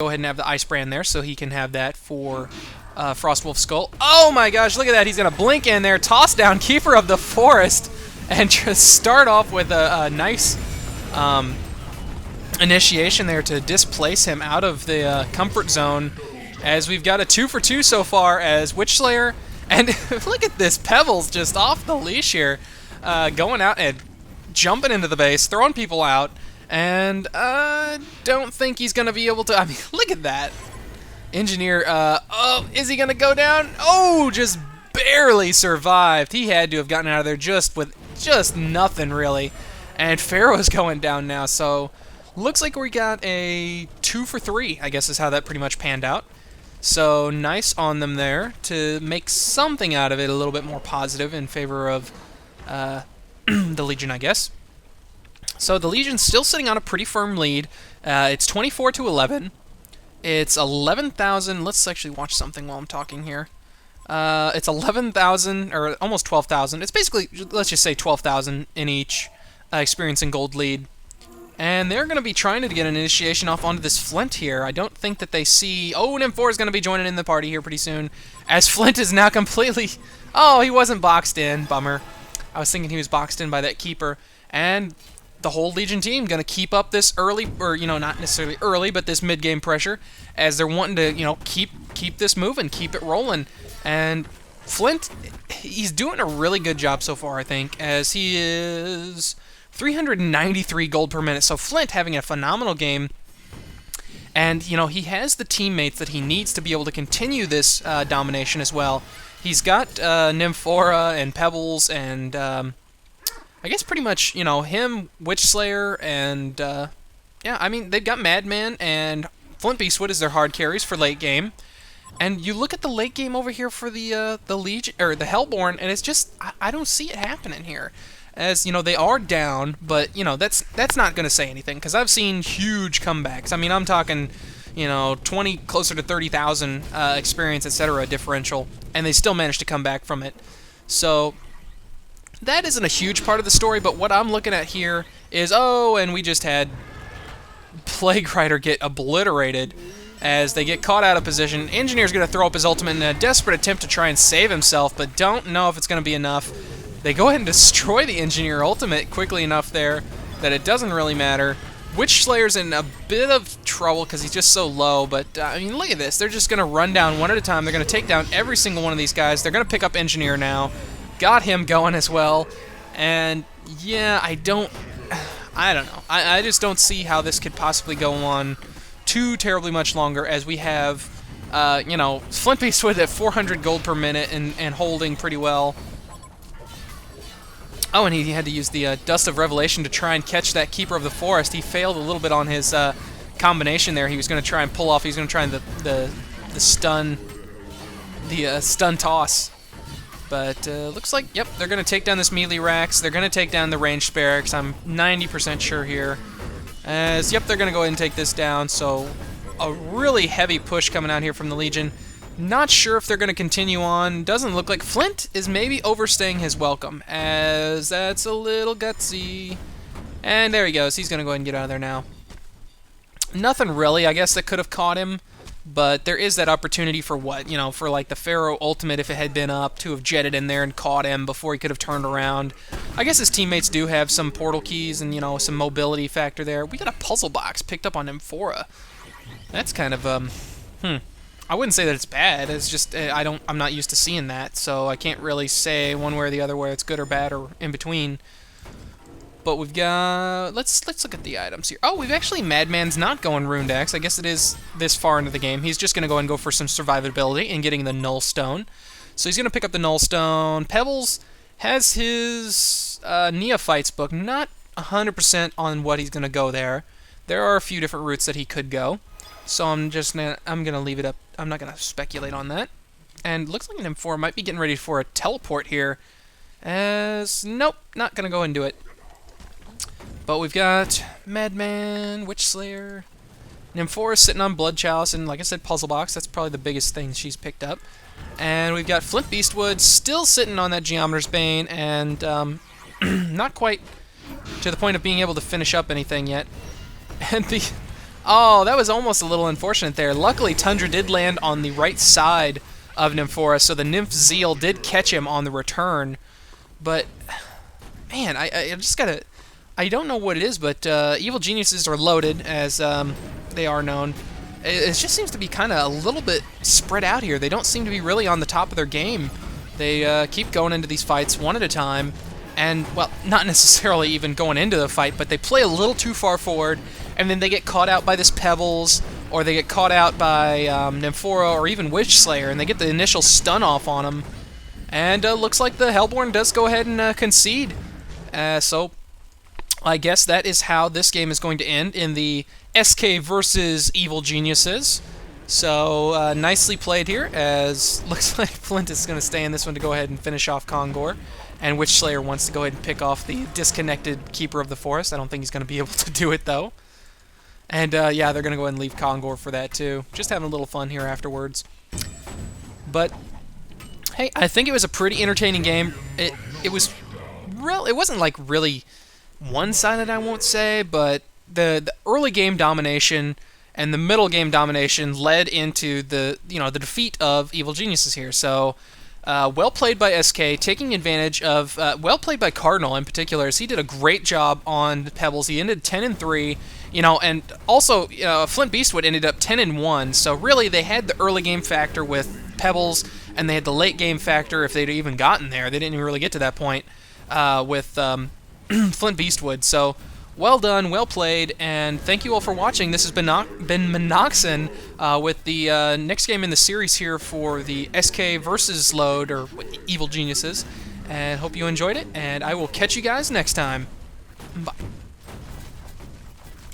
go ahead and have the Ice Brand there so he can have that for Frostwolf Skull. Oh my gosh, look at that. He's going to blink in there, toss down Keeper of the Forest, and just start off with a nice initiation there to displace him out of the comfort zone, as we've got a 2 for 2 so far as Witchslayer. And look at this, Pebbles just off the leash here, going out and jumping into the base, throwing people out. And don't think he's going to be able to... I mean, look at that. Engineer, oh, is he going to go down? Oh, just barely survived. He had to have gotten out of there just with just nothing, really. And Pharaoh's going down now, so looks like we got a 2 for 3, I guess is how that pretty much panned out. So nice on them there to make something out of it, a little bit more positive in favor of the Legion, I guess. So the Legion's still sitting on a pretty firm lead. It's 24 to 11. It's 11,000. Let's actually watch something while I'm talking here. It's 11,000, or almost 12,000. It's basically, let's just say 12,000 in each experience and gold lead. And they're going to be trying to get an initiation off onto this Flint here. I don't think that they see... Oh, NIM4 is going to be joining in the party here pretty soon, as Flint is now completely... Oh, he wasn't boxed in. Bummer. I was thinking he was boxed in by that Keeper. And the whole Legion team going to keep up this early, or, you know, not necessarily early, but this mid-game pressure, as they're wanting to, you know, keep this moving, keep it rolling. And Flint, he's doing a really good job so far, I think, as he is 393 gold per minute. So Flint having a phenomenal game. And, you know, he has the teammates that he needs to be able to continue this domination as well. He's got Nymphora and Pebbles and... I guess pretty much, you know, him, Witchslayer, and, yeah, I mean, they've got Madman and Flint Beastwood as their hard carries for late game. And you look at the late game over here for the Legion, or the Hellborn, and it's just, I don't see it happening here. As, you know, they are down, but, you know, that's not going to say anything, because I've seen huge comebacks. I mean, I'm talking, you know, 20, closer to 30,000 experience, etc. differential, and they still managed to come back from it. So... that isn't a huge part of the story, but what I'm looking at here is, oh, and we just had Plague Rider get obliterated as they get caught out of position. Engineer's going to throw up his ultimate in a desperate attempt to try and save himself, but don't know if it's going to be enough. They go ahead and destroy the Engineer ultimate quickly enough there that it doesn't really matter. Witchslayer's in a bit of trouble because he's just so low, but, I mean, look at this. They're just going to run down one at a time. They're going to take down every single one of these guys. They're going to pick up Engineer now. Got him going as well, and yeah, I don't know. I just don't see how this could possibly go on too terribly much longer, as we have, you know, Flint Beastwood at 400 gold per minute and holding pretty well. Oh, and he had to use the Dust of Revelation to try and catch that Keeper of the Forest. He failed a little bit on his combination there. He was going to try and pull off. He was going to try the stun toss. But looks like, yep, they're going to take down this melee Rax. They're going to take down the ranged Barracks. I'm 90% sure here. As, yep, they're going to go ahead and take this down. So a really heavy push coming out here from the Legion. Not sure if they're going to continue on. Doesn't look like Flint is maybe overstaying his welcome, as that's a little gutsy. And there he goes. He's going to go ahead and get out of there now. Nothing really, I guess, that could have caught him. But there is that opportunity for what, you know, for like the Pharaoh ultimate, if it had been up, to have jetted in there and caught him before he could have turned around. I guess his teammates do have some portal keys and, you know, some mobility factor there. We got a puzzle box picked up on Nymphora. That's kind of, I wouldn't say that it's bad. It's just, I'm not used to seeing that, so I can't really say one way or the other where it's good or bad or in between. But we've got... Let's look at the items here. Oh, we've actually... Madman's not going Runed Axe. I guess it is this far into the game. He's just going to go and go for some survivability and getting the Null Stone. So he's going to pick up the Null Stone. Pebbles has his Neophytes book. Not 100% on what he's going to go there. There are a few different routes that he could go. So I'm going to leave it up. I'm not going to speculate on that. And looks like an M4 might be getting ready for a teleport here. As... Nope, not going to go and do it. But we've got Madman, Witchslayer, Nymphora sitting on Blood Chalice, and like I said, Puzzle Box. That's probably the biggest thing she's picked up. And we've got Flint Beastwood still sitting on that Geometer's Bane, and not quite to the point of being able to finish up anything yet. And Oh, that was almost a little unfortunate there. Luckily, Tundra did land on the right side of Nymphora, so the Nymph Zeal did catch him on the return. But, man, I just gotta... I don't know what it is, but Evil Geniuses are loaded, as they are known. It just seems to be kind of a little bit spread out here. They don't seem to be really on the top of their game. They keep going into these fights one at a time, and, well, not necessarily even going into the fight, but they play a little too far forward, and then they get caught out by this Pebbles, or they get caught out by Nymphora, or even Witch Slayer, and they get the initial stun off on them. And looks like the Hellborn does go ahead and concede. So I guess that is how this game is going to end in the SK versus Evil Geniuses. So nicely played here, as looks like Flint is going to stay in this one to go ahead and finish off Kongor. And Witch Slayer wants to go ahead and pick off the disconnected Keeper of the Forest. I don't think he's going to be able to do it, though. And yeah, they're going to go ahead and leave Kongor for that, too. Just having a little fun here afterwards. But hey, I think it was a pretty entertaining game. It wasn't like really one-sided, I won't say, but the early game domination and the middle game domination led into the the defeat of Evil Geniuses here. So well played by SK, taking advantage of well played by Cardinal in particular, as he did a great job on Pebbles. He ended 10-3, and also Flint Beastwood ended up 10-1. So really, they had the early game factor with Pebbles, and they had the late game factor if they'd even gotten there. They didn't even really get to that point with Flint Beastwood. So well done, well played, and thank you all for watching. This has been Minoxen with the next game in the series here for the SK versus load, or Evil Geniuses, and hope you enjoyed it, and I will catch you guys next time. Bye.